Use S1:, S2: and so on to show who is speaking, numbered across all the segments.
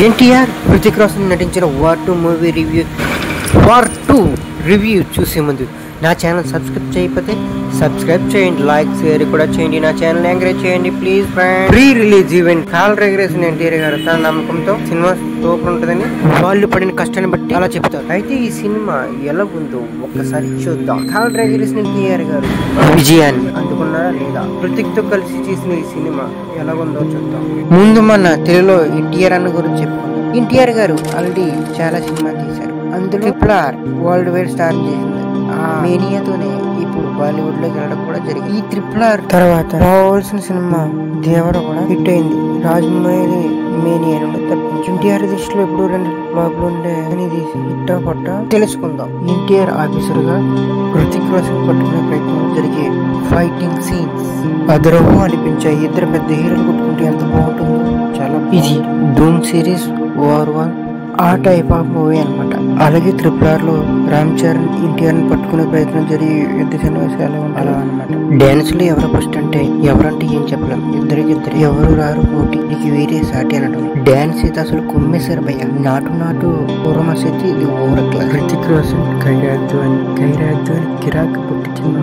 S1: ఎన్టీఆర్ హృతిక్ రోషన్ నటించిన war 2 movie review చూసే ముందు నా ఛానల్ సబ్స్క్రైబ్ చేయకపోతే సబ్స్క్రైబ్ చేయండి, లైక్ షేర్ కూడా చేయండి, నా ఛానల్ ఎంకరేజ్ చేయండి please friends. Pre release event call regression NTR గారు తన నమ్మకంతో సినిమా సూపర్ ఉంటుందని వాళ్ళు పడిన కష్టాన్ని బట్టి అలా చెప్తారు. అయితే ఈ సినిమా ఎలా ఉందో ఒక్కసారి చూద్దాం. కాల్ రెగ్రెషన్ ఎన్టీఆర్ గారు విజయాన్ని అందుకున్నారా లేదా, హృతిక్ తో కలిసి చేసిన ఈ సినిమా ఎలా ఉందో చూద్దాం. ముందు మన తెలుగులో ఎన్టీఆర్ అన్న గురించి చెప్పుకుందాం. ఎన్టీఆర్ గారు ఆల్రెడీ చాలా సినిమా తీశారు. అందులో RRR వరల్డ్ వైడ్ స్టార్ చేసింది. ఆ మేనియాతోనే ఇప్పుడు బాలీవుడ్ లోకి వెళ్ళడం కూడా జరిగింది. ఈ RRR తర్వాత రావాల్సిన సినిమా దేవర కూడా హిట్ అయింది. రాజమౌళి మేనియా నుండి తప్పించి ఎన్టీఆర్ దృష్టిలో ఎప్పుడు 2 ఫ్లాప్లు ఉండే అని తీసి ఇట్టా పట్ట తెలుసుకుందాం. ఎన్టీఆర్ ఆఫీసర్ గా హృతిక్ రోషన్ పట్టుకునే ప్రయత్నం జరిగే ఫైటింగ్ సీన్స్ అదరహో అనిపించాయి. ఇద్దరు పెద్ద హీరోలు కొట్టుకుంటే ఎంత బాగుంటుందో. చాలా ఇది ధూమ్ సిరీస్ వార్ 1 ఆ టైప్ ఆఫ్ మూవీ అనమాట. అలాగే RRR లో రామ్ చరణ్ ఎన్టీఆర్ ని పట్టుకునే ప్రయత్నం జరిగి యుద్ధ సన్నివేశాలు అలా అనమాట. డాన్స్ లో ఎవరు ఫస్ట్ అంటే ఎవరంటే ఏం చెప్పలేం. ఇద్దరికిద్దరు ఎవరు రారు పోటీ, నీకు వేరే సాటి అనడం. డాన్స్ అయితే అసలు కుమ్మేశారు భయ్య. నాటు పూర్వమస్ అయితే ఇది ఓవర్ క్లాస్. హృతిక్ రోషన్ ఖైరాద్వాని కిరాక్ పుట్టించిన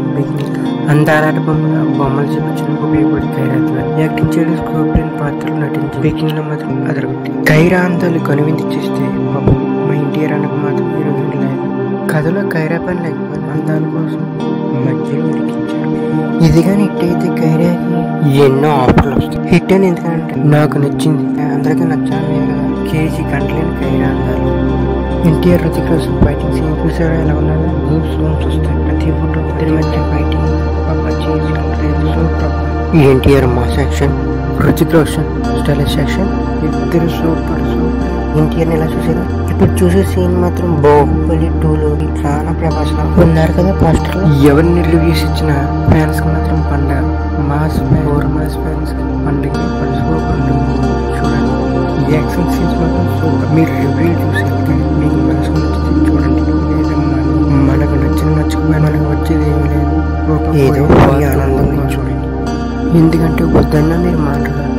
S1: అందారాట బొమ్మలు చూపించిన ఉపయోగపడి ఖైరాద్వాని యాక్టింగ్ చేయడం, స్కోప్ లేని పాత్రలు నటించి బేకింగ్ లో మాత్రం అదరగొట్టి ఖైరా అందాలు కనువింది చేస్తే పాపం మా ఎన్టీఆర్ అన్నకు మాత్రం హీరోయిన్ లేదు. కథలో ఖైరా పని లేకపోయినా అందాల కోసం మధ్యలో ఉడికించారు. ఇది కానీ హిట్ అయితే ఖైరాకి ఎన్నో ఆఫర్లు వస్తాయి. హిట్ అని ఎందుకంటే నాకు నచ్చింది, అందరికీ నచ్చాలి కదా. కేజీ గంటలేని ఖైరా అందాలు. ఎన్టీఆర్ హృతిక్ రోషన్ ఫైటింగ్ సీన్ చూసారా ఎలా ఉన్నారో. గూప్స్ వస్తాయి ప్రతి ఫోటో. ఇద్దరి మధ్య fighting NTR mass action, Hrithik Roshan stylish action, ఇద్దరు సూపర్. ఎన్టీఆర్ ఎలా చూసారా? ఇప్పుడు చూసే సీన్ మాత్రం బాహుబలి 2లో చాలా ప్రభాస్ ఉన్నారు కదా పోస్టర్ లో. ఎవరిని రివ్యూస్ ఇచ్చిన ఫ్యాన్స్ కి మాత్రం పండగ. మాస్ ఫ్యాన్స్ పండుగ సూపర్ ఉంటుంది. చూడండి ఈ యాక్షన్ సీన్స్ మాత్రం సూపర్. మీరు రివ్యూ చూసి మీకు మనసుకు నచ్చితే చూడండి, లేదమ్మా మనకు నచ్చకపోయినా మనకు వచ్చేది ఏమి లేదు. ఏదో ఆనందంగా చూడండి. ఎందుకంటే వద్దన్నా మీరు మాట్లాడాలి.